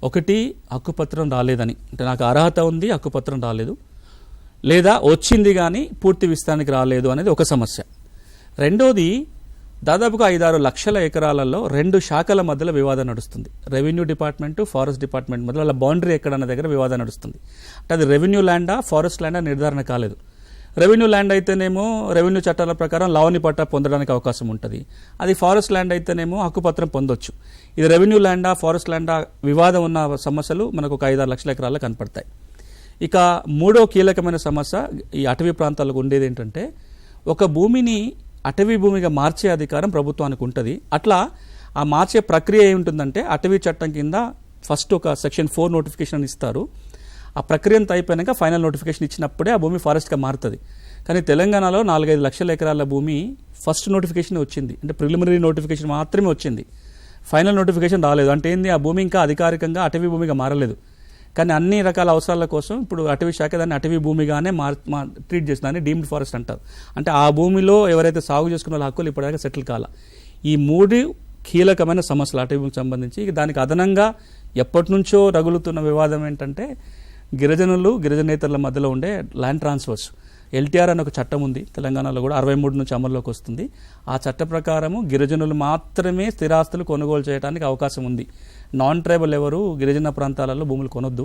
ఒకటి హక్కుపత్రం రాలేదని, అంటే నాకు అర్హత ఉంది హక్కుపత్రం రాలేదు, లేదా వచ్చింది కానీ పూర్తి విస్తరణకి రాలేదు అనేది ఒక సమస్య. రెండోది, దాదాపుగా 5-6 లక్షల ఎకరాలలో 2 శాఖల మధ్యలో వివాదం నడుస్తుంది. రెవెన్యూ డిపార్ట్మెంటు, ఫారెస్ట్ డిపార్ట్మెంట్ మధ్యలో వాళ్ళ బౌండరీ ఎక్కడన్న దగ్గర వివాదం నడుస్తుంది. అంటే అది రెవెన్యూ ల్యాండా ఫారెస్ట్ ల్యాండా నిర్ధారణ కాలేదు. రెవెన్యూ ల్యాండ్ అయితేనేమో రెవెన్యూ చట్టాల ప్రకారం లావణి పట్టా పొందడానికి అవకాశం ఉంటుంది. అది ఫారెస్ట్ ల్యాండ్ అయితేనేమో హక్కుపత్రం పొందొచ్చు. ఇది రెవెన్యూ ల్యాండా ఫారెస్ట్ ల్యాండా వివాదం ఉన్న సమస్యలు మనకు ఒక 5-6 లక్షల ఎకరాల్లో కనపడతాయి. ఇక మూడో కీలకమైన సమస్య ఈ అటవీ ప్రాంతాలకు ఉండేది ఏంటంటే, ఒక భూమిని అటవీ భూమిగా మార్చే అధికారం ప్రభుత్వానికి ఉంటుంది. అట్లా ఆ మార్చే ప్రక్రియ ఏముంటుందంటే, అటవీ చట్టం కింద ఫస్ట్ ఒక సెక్షన్ 4 నోటిఫికేషన్ ఇస్తారు. ఆ ప్రక్రియ అంతా అయిపోయాక ఫైనల్ నోటిఫికేషన్ ఇచ్చినప్పుడే ఆ భూమి ఫారెస్ట్గా మారుతుంది. కానీ తెలంగాణలో 4-5 లక్షల ఎకరాల భూమి ఫస్ట్ నోటిఫికేషన్ వచ్చింది, అంటే ప్రిలిమినరీ నోటిఫికేషన్ మాత్రమే వచ్చింది, ఫైనల్ నోటిఫికేషన్ రాలేదు. అంటే ఏంది, ఆ భూమి ఇంకా అధికారికంగా అటవీ భూమిగా మారలేదు. కానీ అన్ని రకాల అవసరాల కోసం ఇప్పుడు అటవీ శాఖ దాన్ని అటవీ భూమిగానే ట్రీట్ చేస్తుందని డీమ్డ్ ఫారెస్ట్ అంటారు. అంటే ఆ భూమిలో ఎవరైతే సాగు చేసుకున్న వాళ్ళ హక్కులు ఇప్పటిదాకా సెటిల్ కాల. ఈ 3 కీలకమైన సమస్యలు అటవీ భూమికి సంబంధించి. దానికి అదనంగా ఎప్పటి నుంచో రగులుతున్న వివాదం ఏంటంటే, గిరిజనులు గిరిజనేతరుల మధ్యలో ఉండే ల్యాండ్ ట్రాన్స్ఫర్స్. ఎల్టీఆర్ అనే ఒక చట్టం ఉంది తెలంగాణలో కూడా, 63 నుంచి అమల్లోకి వస్తుంది. ఆ చట్ట ప్రకారము గిరిజనులు మాత్రమే స్థిరాస్తులు కొనుగోలు చేయడానికి అవకాశం ఉంది. నాన్ ట్రైబల్ ఎవరు గిరిజన ప్రాంతాలలో భూములు కొనొద్దు.